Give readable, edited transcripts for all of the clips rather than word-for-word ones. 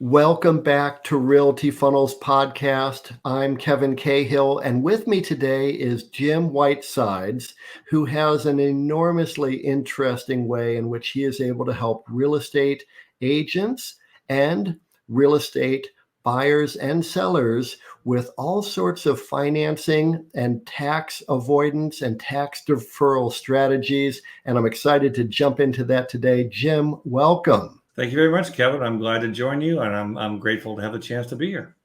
Welcome back to Realty Funnels Podcast. I'm Kevin Cahill, and with me today is Jim Whitesides, who has an enormously interesting way in which he is able to help real estate agents and real estate buyers and sellers with all sorts of financing and tax avoidance and tax deferral strategies. And I'm excited to jump into that today. Jim, welcome. Thank you very much, Kevin. I'm glad to join you, and I'm grateful to have the chance to be here.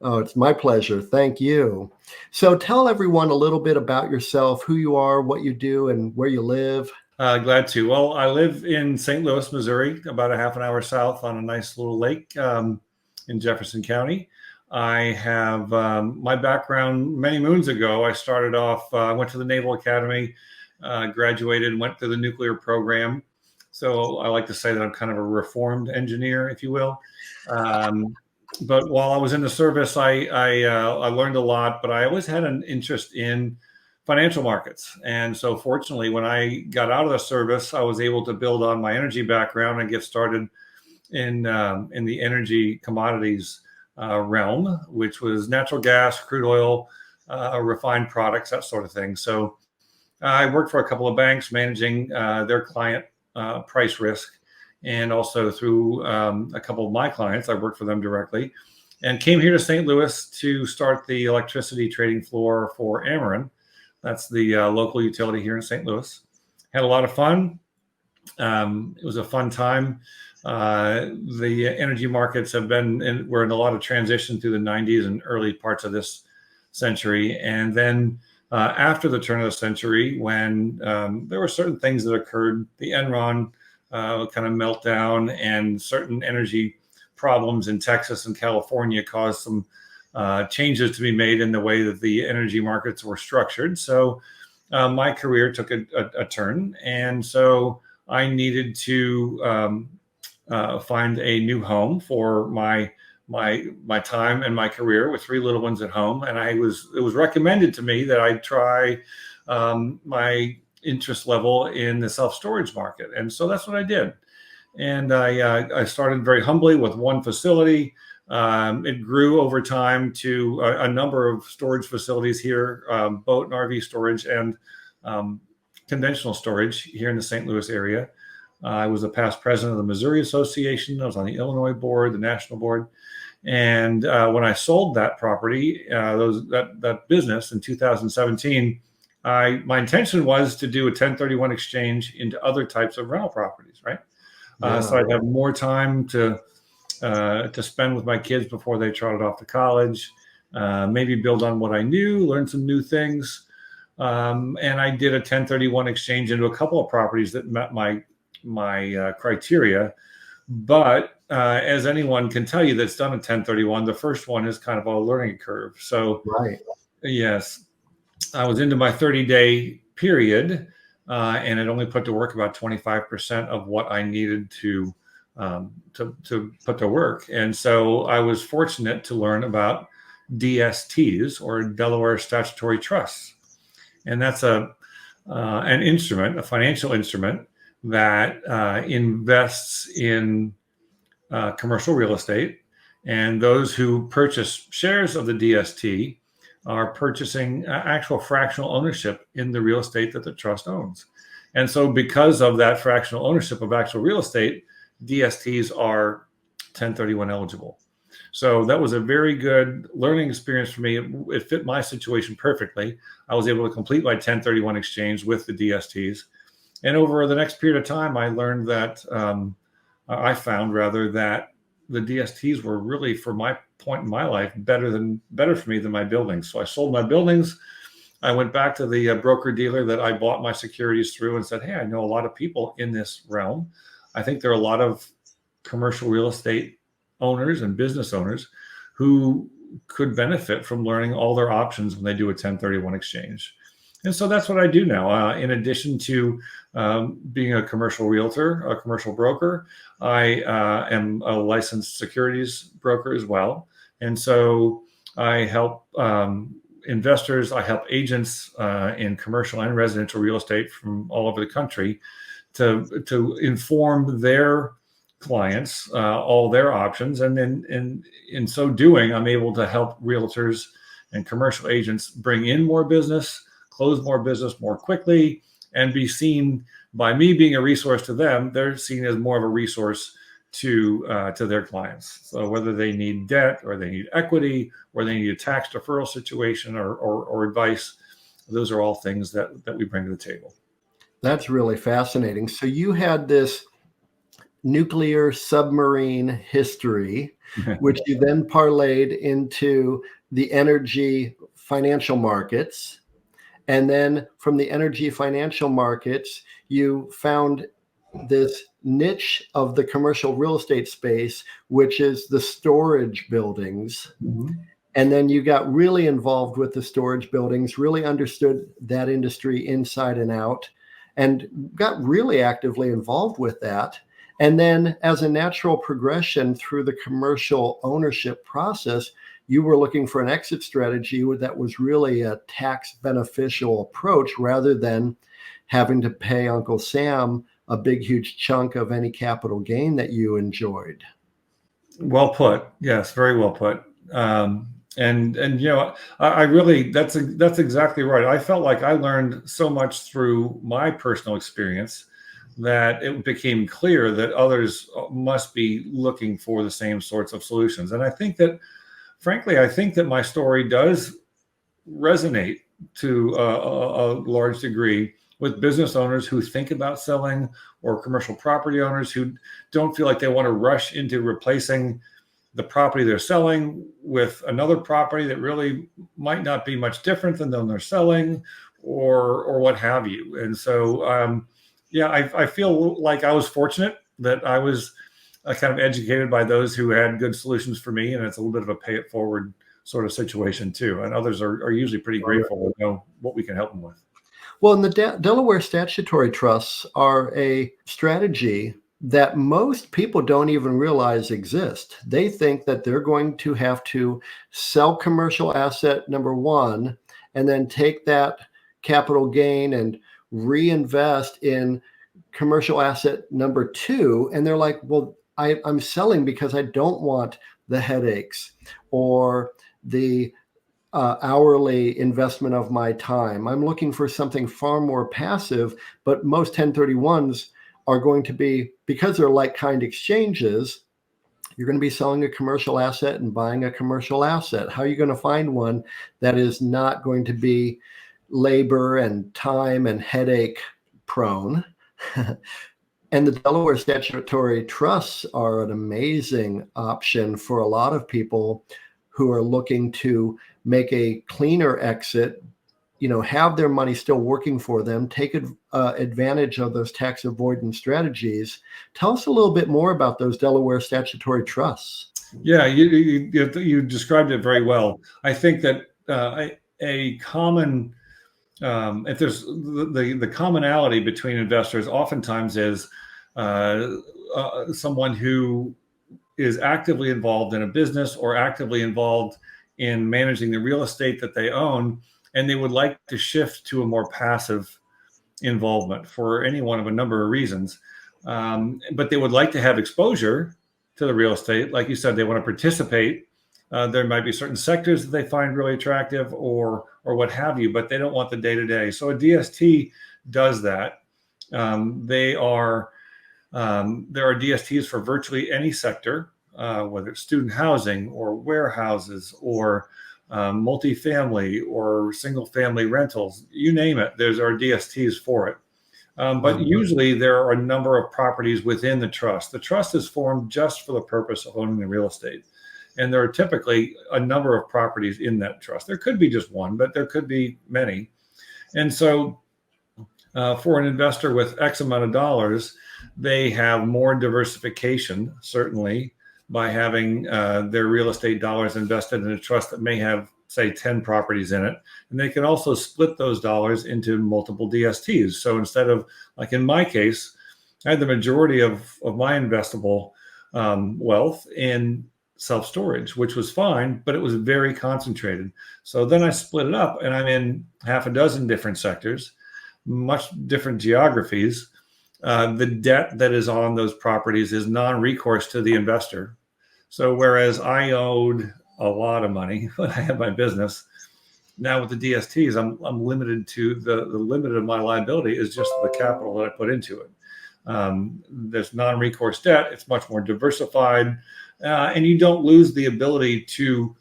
Oh, it's my pleasure. Thank you. So tell everyone a little bit about yourself, who you are, what you do, and where you live. Glad to. Well, I live in St. Louis, Missouri, about a half an hour south on a nice little lake in Jefferson County. I have my background many moons ago. I started off, I went to the Naval Academy, graduated, went through the nuclear program. So I like to say that I'm kind of a reformed engineer, if you will. But while I was in the service, I learned a lot, but I always had an interest in financial markets. And so fortunately, when I got out of the service, I was able to build on my energy background and get started in the energy commodities realm, which was natural gas, crude oil, refined products, that sort of thing. So I worked for a couple of banks managing their client price risk. And also through a couple of my clients, I worked for them directly, and came here to St. Louis to start the electricity trading floor for Ameren. That's the local utility here in St. Louis. Had a lot of fun. It was a fun time. The energy markets we're in a lot of transition through the 90s and early parts of this century. And then after the turn of the century, when there were certain things that occurred, the Enron kind of meltdown and certain energy problems in Texas and California caused some changes to be made in the way that the energy markets were structured. So my career took a turn. And so I needed to find a new home for my time and my career with three little ones at home. And it was recommended to me that I try my interest level in the self-storage market. And so that's what I did. And I started very humbly with one facility. It grew over time to a number of storage facilities here, boat and RV storage and conventional storage here in the St. Louis area. I was a past president of the Missouri Association. I was on the Illinois board, the national board. And when I sold that property, that business in 2017, my intention was to do a 1031 exchange into other types of rental properties, right? So I'd have more time to spend with my kids before they trotted off to college, maybe build on what I knew, learn some new things. And I did a 1031 exchange into a couple of properties that met my criteria. But as anyone can tell you that's done a 1031, the first one is kind of a learning curve. So Right. Yes, I was into my 30-day period, and it only put to work about 25% of what I needed to put to work. And so I was fortunate to learn about DSTs, or Delaware Statutory Trusts. And that's an instrument, a financial instrument that invests in commercial real estate. And those who purchase shares of the DST are purchasing actual fractional ownership in the real estate that the trust owns. And so because of that fractional ownership of actual real estate, DSTs are 1031 eligible. So that was a very good learning experience for me. It fit my situation perfectly. I was able to complete my 1031 exchange with the DSTs. And over the next period of time, I learned that, I found rather, that the DSTs were really, for my point in my life, better for me than my buildings. So I sold my buildings. I went back to the broker dealer that I bought my securities through and said, hey, I know a lot of people in this realm. I think there are a lot of commercial real estate owners and business owners who could benefit from learning all their options when they do a 1031 exchange. And so that's what I do now. In addition to being a commercial realtor, a commercial broker, I am a licensed securities broker as well. And so I help investors, I help agents in commercial and residential real estate from all over the country to inform their clients all their options. And then in so doing, I'm able to help realtors and commercial agents bring in more business, close more business more quickly, and be seen by me being a resource to them. They're seen as more of a resource to their clients. So whether they need debt or they need equity or they need a tax deferral situation or advice, those are all things that we bring to the table. That's really fascinating. So you had this nuclear submarine history, which you then parlayed into the energy financial markets. And then from the energy financial markets, you found this niche of the commercial real estate space, which is the storage buildings. Mm-hmm. And then you got really involved with the storage buildings, really understood that industry inside and out, and got really actively involved with that. And then as a natural progression through the commercial ownership process, you were looking for an exit strategy that was really a tax beneficial approach rather than having to pay Uncle Sam a big, huge chunk of any capital gain that you enjoyed. Well put. Yes, very well put. And I really, that's exactly right. I felt like I learned so much through my personal experience that it became clear that others must be looking for the same sorts of solutions. And I think that, frankly, I think that my story does resonate to a large degree with business owners who think about selling, or commercial property owners who don't feel like they want to rush into replacing the property they're selling with another property that really might not be much different than the one they're selling, or what have you. And so, I feel like I was fortunate that I was kind of educated by those who had good solutions for me, and it's a little bit of a pay it forward sort of situation too. And others are usually pretty grateful to know what we can help them with. Well, and the Delaware Statutory Trusts are a strategy that most people don't even realize exist. They think that they're going to have to sell commercial asset number one, and then take that capital gain and reinvest in commercial asset number two. And they're like, well, I'm selling because I don't want the headaches or the hourly investment of my time. I'm looking for something far more passive, but most 1031s are going to be, because they're like-kind exchanges, you're going to be selling a commercial asset and buying a commercial asset. How are you going to find one that is not going to be labor and time and headache prone? And the Delaware Statutory Trusts are an amazing option for a lot of people who are looking to make a cleaner exit, have their money still working for them, take advantage of those tax avoidance strategies. Tell us a little bit more about those Delaware Statutory Trusts. Yeah, you described it very well. I think that a common, if there's the commonality between investors, oftentimes is someone who is actively involved in a business or actively involved in managing the real estate that they own, and they would like to shift to a more passive involvement for any one of a number of reasons. But they would like to have exposure to the real estate. Like you said, they want to participate. There might be certain sectors that they find really attractive or what have you, but they don't want the day-to-day. So a DST does that. There are DSTs for virtually any sector, whether it's student housing or warehouses or multifamily or single family rentals, you name it, there's our DSTs for it. But usually there are a number of properties within the trust. The trust is formed just for the purpose of owning the real estate. And there are typically a number of properties in that trust. There could be just one, but there could be many. And so for an investor with X amount of dollars, they have more diversification, certainly, by having their real estate dollars invested in a trust that may have, say, 10 properties in it. And they can also split those dollars into multiple DSTs. So instead of, like in my case, I had the majority of my investable wealth in self-storage, which was fine, but it was very concentrated. So then I split it up, and I'm in half a dozen different sectors, much different geographies. the debt that is on those properties is non-recourse to the investor. So whereas I owed a lot of money when I had my business, now with the DSTs, I'm limited to the limit of my liability is just the capital that I put into it. There's non-recourse debt. It's much more diversified, and you don't lose the ability to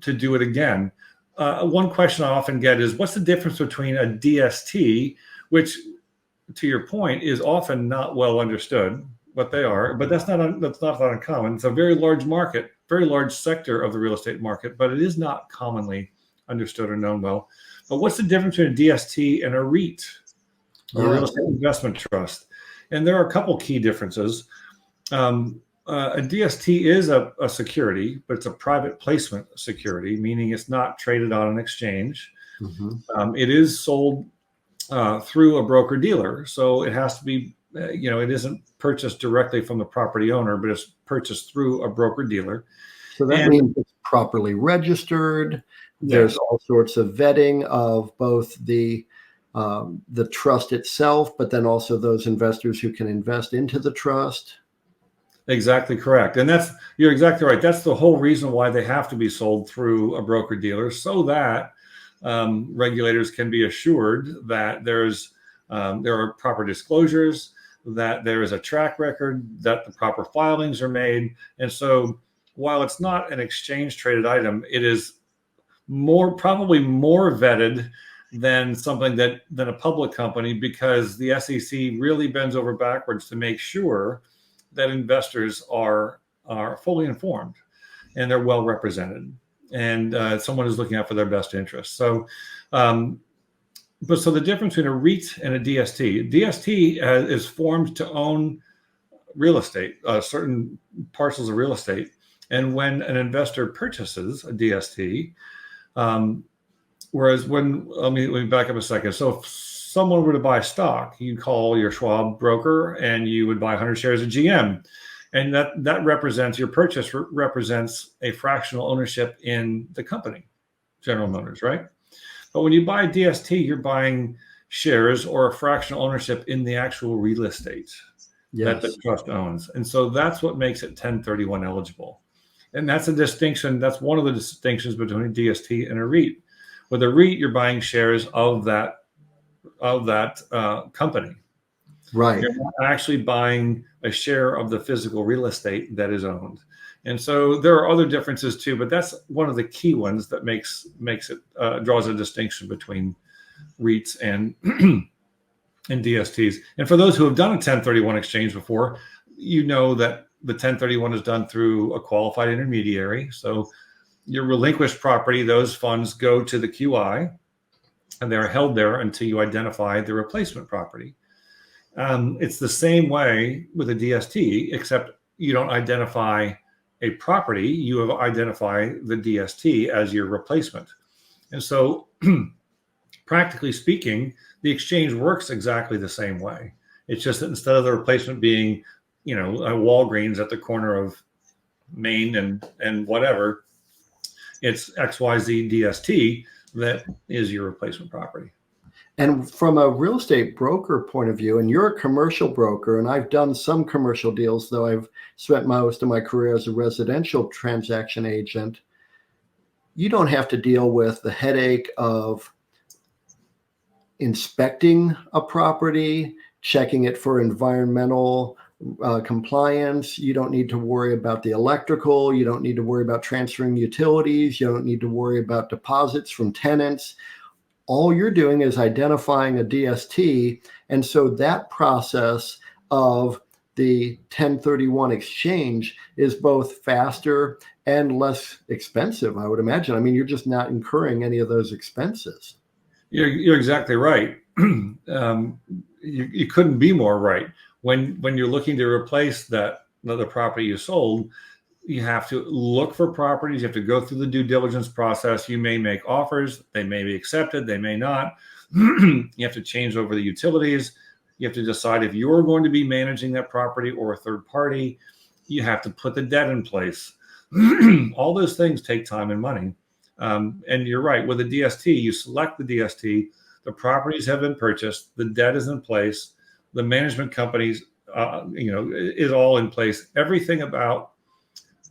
do it again. One question I often get is, what's the difference between a DST, which, to your point, is often not well understood what they are, but that's not that uncommon. It's a very large market, very large sector of the real estate market, but it is not commonly understood or known well. But what's the difference between a DST and a REIT, a real estate investment trust? And there are a couple key differences. A DST is a security, but it's a private placement security, meaning it's not traded on an exchange. It is sold through a broker dealer, so it has to be, it isn't purchased directly from the property owner, but it's purchased through a broker dealer. So that means it's properly registered. There's all sorts of vetting of both the trust itself, but then also those investors who can invest into the trust. Exactly correct. And you're exactly right. That's the whole reason why they have to be sold through a broker dealer, so that regulators can be assured that there are proper disclosures, that there is a track record, that the proper filings are made. And so while it's not an exchange traded item, it is probably more vetted than than a public company, because the SEC really bends over backwards to make sure that investors are fully informed and they're well represented, and someone is looking out for their best interests. So, so the difference between a REIT and a DST is formed to own real estate, certain parcels of real estate. And when an investor purchases a DST, whereas let me back up a second. So if someone were to buy stock, you call your Schwab broker and you would buy 100 shares of GM. And that represents, your purchase represents a fractional ownership in the company, General Motors, right? But when you buy a DST, you're buying shares or a fractional ownership in the actual real estate that the trust owns. And so that's what makes it 1031 eligible. And that's a distinction. That's one of the distinctions between a DST and a REIT. With a REIT, you're buying shares of that company. Right. You're not actually buying a share of the physical real estate that is owned. And so there are other differences too, but that's one of the key ones that makes it draws a distinction between REITs and and DSTs. And for those who have done a 1031 exchange before, you know that the 1031 is done through a qualified intermediary. So your relinquished property, those funds go to the QI, and they're held there until you identify the replacement property. It's the same way with a DST, except you don't identify a property, you have identified the DST as your replacement. And so practically speaking, the exchange works exactly the same way. It's just that instead of the replacement being, a Walgreens at the corner of Main and whatever, it's XYZ DST that is your replacement property. And from a real estate broker point of view, and you're a commercial broker, and I've done some commercial deals, though I've spent most of my career as a residential transaction agent, you don't have to deal with the headache of inspecting a property, checking it for environmental compliance. You don't need to worry about the electrical. You don't need to worry about transferring utilities. You don't need to worry about deposits from tenants. All you're doing is identifying a DST. And so that process of the 1031 exchange is both faster and less expensive, I would imagine. I mean, you're just not incurring any of those expenses. You're exactly right. You couldn't be more right. When you're looking to replace the property you sold, you have to look for properties. You have to go through the due diligence process. You may make offers. They may be accepted. They may not. You have to change over the utilities. You have to decide if you're going to be managing that property or a third party. You have to put the debt in place. All those things take time and money. And you're right. With a DST, you select the DST. The properties have been purchased. The debt is in place. the management companies, is all in place. Everything about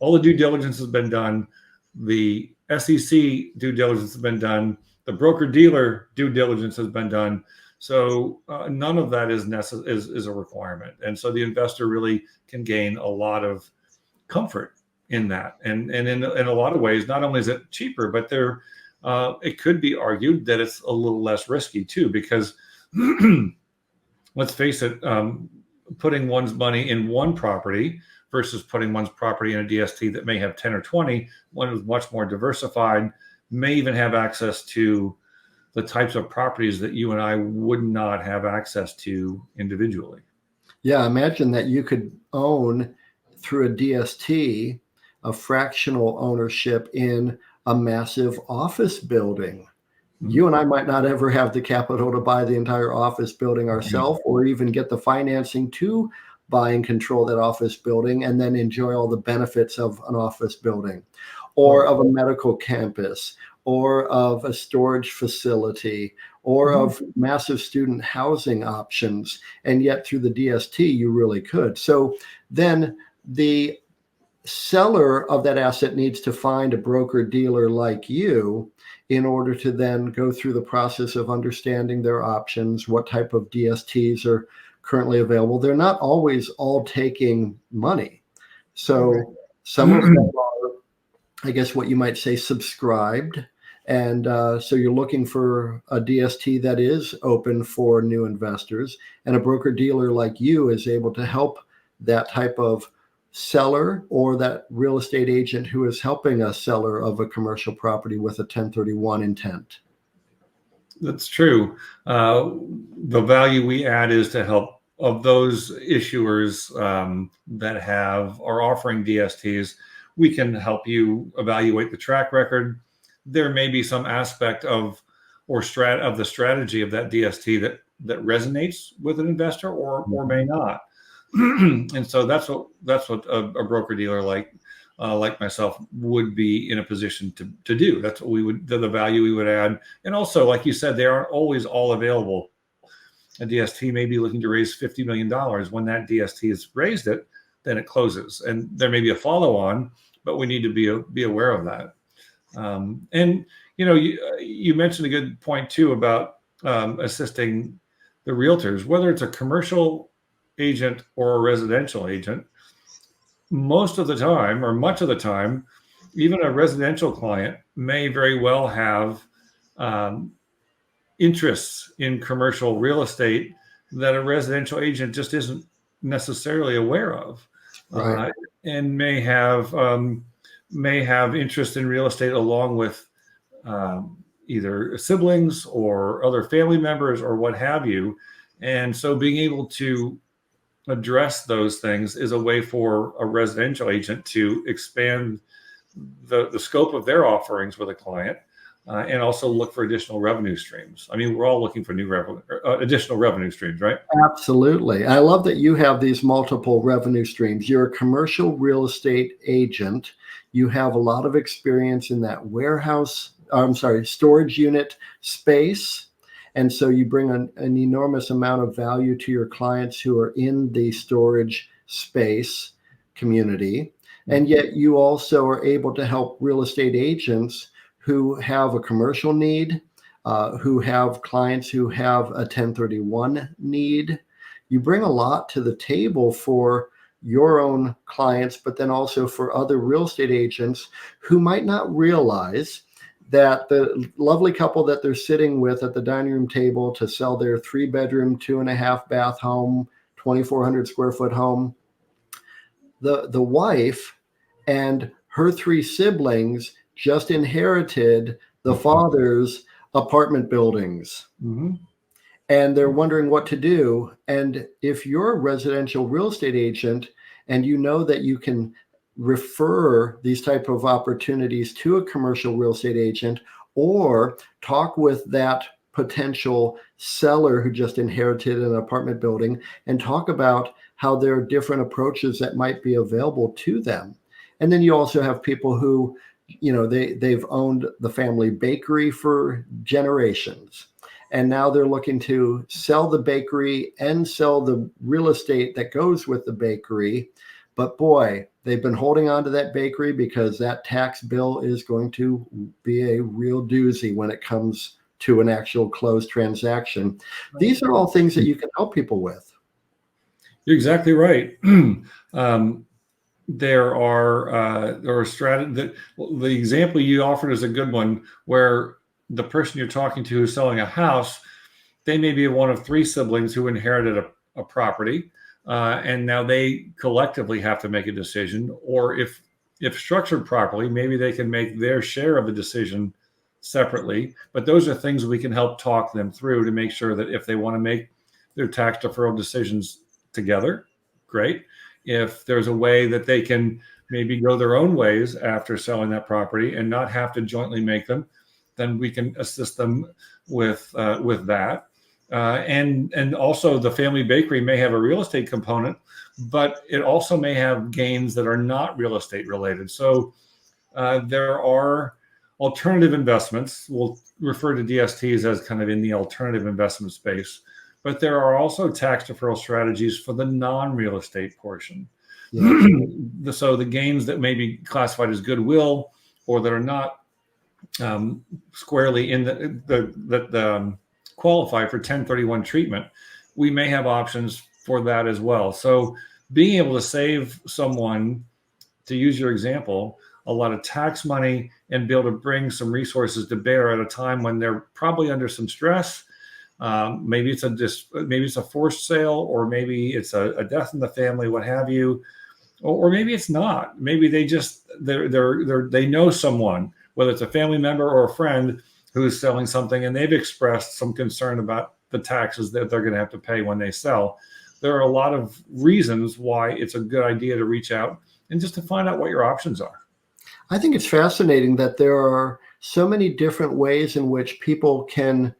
all the due diligence has been done. The SEC due diligence has been done. The broker dealer due diligence has been done. So none of that is a requirement, and so the investor really can gain a lot of comfort in that. And in a lot of ways, not only is it cheaper, but it could be argued that it's a little less risky too, because let's face it, putting one's money in one property versus putting one's property in a DST that may have 10 or 20, one is much more diversified, may even have access to the types of properties that you and I would not have access to individually. Yeah, imagine that you could own through a DST a fractional ownership in a massive office building. You and I might not ever have the capital to buy the entire office building ourselves, or even get the financing to buy and control that office building and then enjoy all the benefits of an office building, or of a medical campus, or of a storage facility, or of massive student housing options. And yet through the DST, you really could. So then the seller of that asset needs to find a broker dealer like you in order to then go through the process of understanding their options, what type of DSTs are currently available. They're not always all taking money. So some of them are, I guess, what you might say, subscribed. And so you're looking for a DST that is open for new investors, and a broker dealer like you is able to help that type of seller or that real estate agent who is helping a seller of a commercial property with a 1031 intent. That's true. The value we add is to help of those issuers that are offering DSTs. We can help you evaluate the track record. There may be some aspect of the strategy of that DST that resonates with an investor or may not. And so that's what a broker dealer like myself would be in a position to do. That's what the value we would add. And also, like you said, they aren't always all available. A DST may be looking to raise $50 million. When that DST has raised it, then it closes, and there may be a follow-on, but we need to be aware of that. And you mentioned a good point too about assisting the realtors, whether it's a commercial agent or a residential agent. Most of the time, or much of the time, even a residential client may very well have interests in commercial real estate that a residential agent just isn't necessarily aware of, Right. And may have interest in real estate along with either siblings or other family members or what have you. And so being able to address those things is a way for a residential agent to expand the scope of their offerings with a client, and also look for additional revenue streams. I mean, we're all looking for additional revenue streams, right? Absolutely. I love that you have these multiple revenue streams. You're a commercial real estate agent. You have a lot of experience in that storage unit space. And so you bring an enormous amount of value to your clients who are in the storage space community. And yet you also are able to help real estate agents who have a commercial need, who have clients who have a 1031 need. You bring a lot to the table for your own clients, but then also for other real estate agents who might not realize that the lovely couple that they're sitting with at the dining room table to sell their 3-bedroom, 2.5-bath home, 2,400 square foot home, the wife and her 3 siblings just inherited the father's apartment buildings. And they're wondering what to do. And if you're a residential real estate agent and you know that you can refer these type of opportunities to a commercial real estate agent, or talk with that potential seller who just inherited an apartment building and talk about how there are different approaches that might be available to them. And then you also have people who, they've owned the family bakery for generations. And now they're looking to sell the bakery and sell the real estate that goes with the bakery. But boy, they've been holding on to that bakery because that tax bill is going to be a real doozy when it comes to an actual closed transaction. These are all things that you can help people with. You're exactly right. There are strategy. The example you offered is a good one, where the person you're talking to who's selling a house, they may be one of three siblings who inherited a property, and now they collectively have to make a decision. Or if structured properly, maybe they can make their share of the decision separately. But those are things we can help talk them through to make sure that if they want to make their tax deferral decisions together, great. If there's a way that they can maybe go their own ways after selling that property and not have to jointly make them, then we can assist them with that. And also the family bakery may have a real estate component, but it also may have gains that are not real estate related. So there are alternative investments. We'll refer to DSTs as kind of in the alternative investment space, but there are also tax deferral strategies for the non-real estate portion. Yeah. So the gains that may be classified as goodwill or that are not squarely in the qualify for 1031 treatment, we may have options for that as well. So being able to save someone, to use your example, a lot of tax money and be able to bring some resources to bear at a time when they're probably under some stress. Maybe it's a forced sale, or maybe it's a death in the family, what have you, or maybe it's not. Maybe they know someone, whether it's a family member or a friend, who's selling something, and they've expressed some concern about the taxes that they're going to have to pay when they sell. There are a lot of reasons why it's a good idea to reach out and just to find out what your options are. I think it's fascinating that there are so many different ways in which people can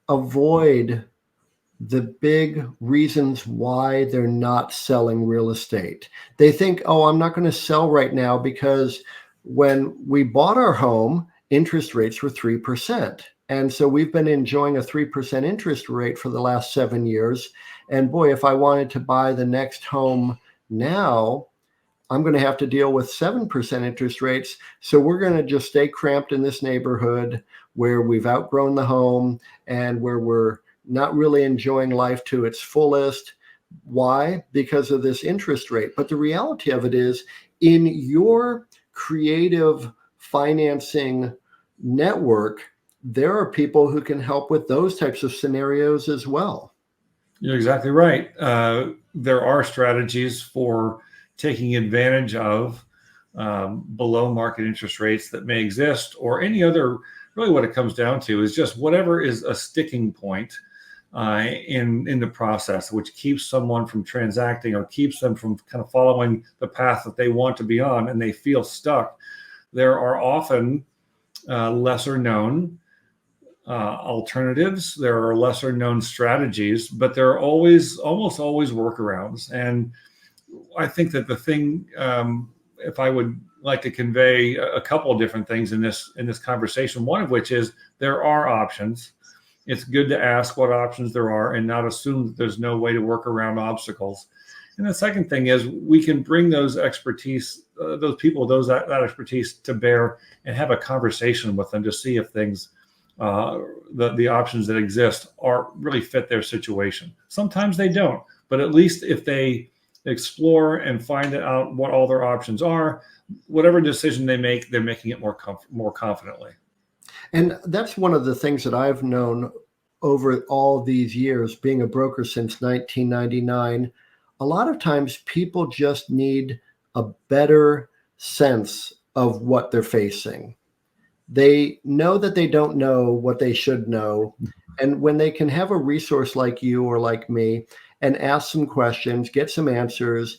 avoid the big reasons why they're not selling real estate. They think, oh, I'm not going to sell right now because when we bought our home, interest rates were 3%. And so we've been enjoying a 3% interest rate for the last 7 years. And boy, if I wanted to buy the next home now, I'm going to have to deal with 7% interest rates. So we're going to just stay cramped in this neighborhood where we've outgrown the home and where we're not really enjoying life to its fullest. Why? Because of this interest rate. But the reality of it is, in your creative financing network, there are people who can help with those types of scenarios as well. You're exactly right. There are strategies for taking advantage of below market interest rates that may exist, or any other. Really what it comes down to is just whatever is a sticking point in the process, which keeps someone from transacting or keeps them from kind of following the path that they want to be on, and they feel stuck. There are often lesser known alternatives. There are lesser known strategies, but there are almost always workarounds. And I think that the thing, if I would like to convey a couple of different things in this conversation, one of which is there are options. It's good to ask what options there are and not assume that there's no way to work around obstacles. And the second thing is we can bring those expertise, those people, that expertise to bear and have a conversation with them to see if things, the options that exist really fit their situation. Sometimes they don't, but at least if they explore and find out what all their options are, whatever decision they make, they're making it more confidently. And that's one of the things that I've known over all these years, being a broker since 1999. A lot of times people just need a better sense of what they're facing. They know that they don't know what they should know. And when they can have a resource like you or like me and ask some questions, get some answers,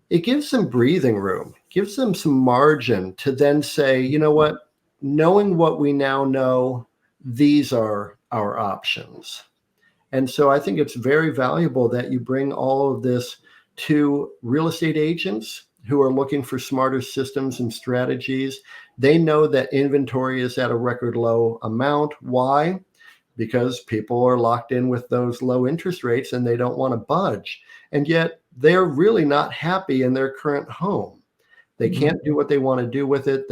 it gives them breathing room, gives them some margin to then say, you know what, knowing what we now know, these are our options. And so I think it's very valuable that you bring all of this to real estate agents who are looking for smarter systems and strategies. They know that inventory is at a record low amount. Why? because people are locked in with those low interest rates and they don't want to budge. And yet they're really not happy in their current home. They can't do what they want to do with it.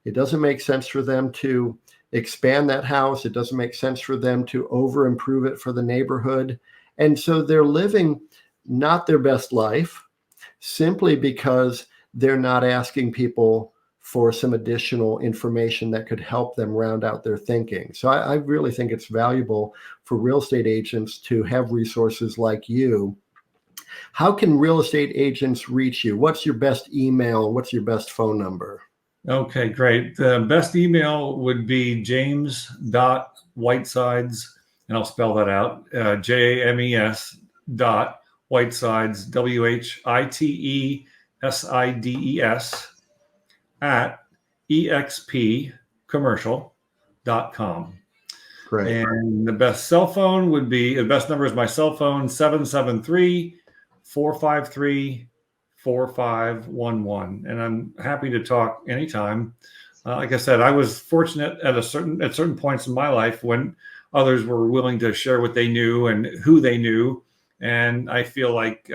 It doesn't make sense for them to expand that house. It doesn't make sense for them to over improve it for the neighborhood. And so they're living not their best life simply because they're not asking people for some additional information that could help them round out their thinking. So I really think it's valuable for real estate agents to have resources like you. How can real estate agents reach you? What's your best email? What's your best phone number? Okay, great. The best email would be james.whitesides, and I'll spell that out, JAMES Whitesides, WHITESIDES at expcommercial.com. Great. And the best cell phone would be, the best number is my cell phone, 773-453-4511. And I'm happy to talk anytime. Like I said, I was fortunate at certain points in my life when others were willing to share what they knew and who they knew. And I feel like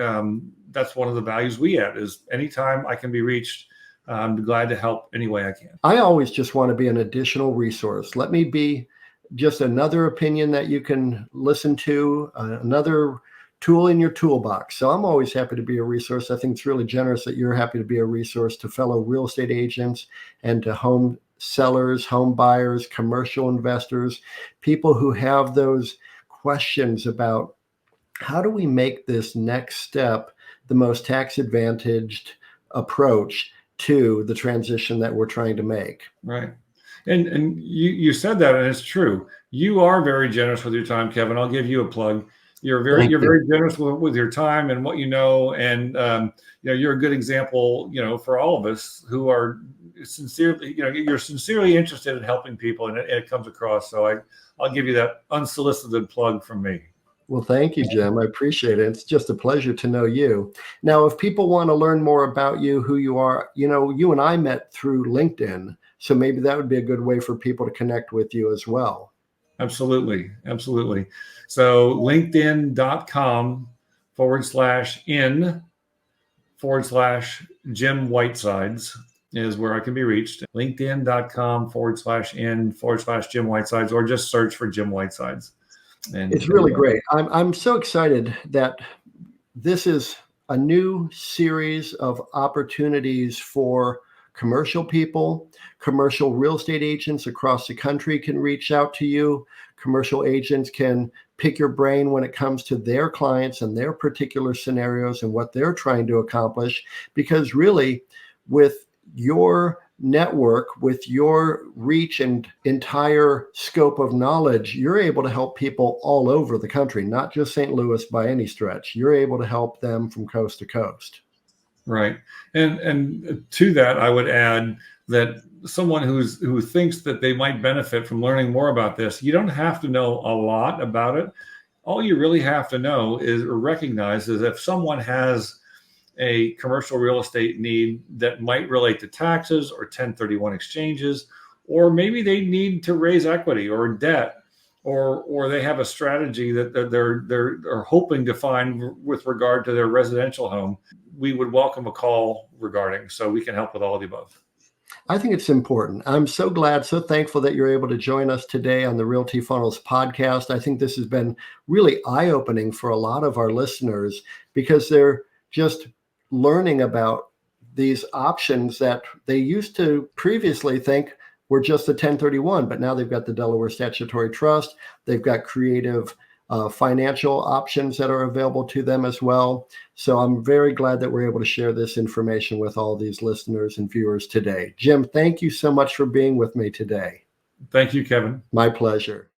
that's one of the values we have is anytime I can be reached, I'm glad to help any way I can. I always just want to be an additional resource. Let me be just another opinion that you can listen to, another tool in your toolbox. So I'm always happy to be a resource. I think it's really generous that you're happy to be a resource to fellow real estate agents and to home sellers, home buyers, commercial investors, people who have those questions about how do we make this next step the most tax advantaged approach to the transition that we're trying to make. Right. And you said that, and it's true. You are very generous with your time, Kevin. I'll give you a plug. You're very generous with your time and what you know, and you're a good example, for all of us who are sincerely, you're sincerely interested in helping people, and it comes across. So I'll give you that unsolicited plug from me. Well, thank you, Jim. I appreciate it. It's just a pleasure to know you. Now, if people want to learn more about you, who you are, you and I met through LinkedIn. So maybe that would be a good way for people to connect with you as well. Absolutely. Absolutely. So LinkedIn.com/in/Jim Whitesides is where I can be reached. LinkedIn.com/in/Jim Whitesides, or just search for Jim Whitesides. And it's really great. I'm so excited that this is a new series of opportunities for commercial people. Commercial real estate agents across the country can reach out to you. Commercial agents can pick your brain when it comes to their clients and their particular scenarios and what they're trying to accomplish. Because really, with your network, with your reach and entire scope of knowledge, you're able to help people all over the country, not just St. Louis by any stretch. You're able to help them from coast to coast. Right. And to that, I would add that someone who thinks that they might benefit from learning more about this, you don't have to know a lot about it. All you really have to know is or recognize is if someone has a commercial real estate need that might relate to taxes or 1031 exchanges, or maybe they need to raise equity or debt, or they have a strategy that they're hoping to find with regard to their residential home, we would welcome a call regarding, so we can help with all of the above. I think it's important. I'm so glad, so thankful that you're able to join us today on the Realty Funnels podcast. I think this has been really eye-opening for a lot of our listeners because they're just learning about these options that they used to previously think were just the 1031, but now they've got the Delaware Statutory Trust. They've got creative financial options that are available to them as well. So I'm very glad that we're able to share this information with all these listeners and viewers today. Jim, thank you so much for being with me today. Thank you, Kevin. My pleasure.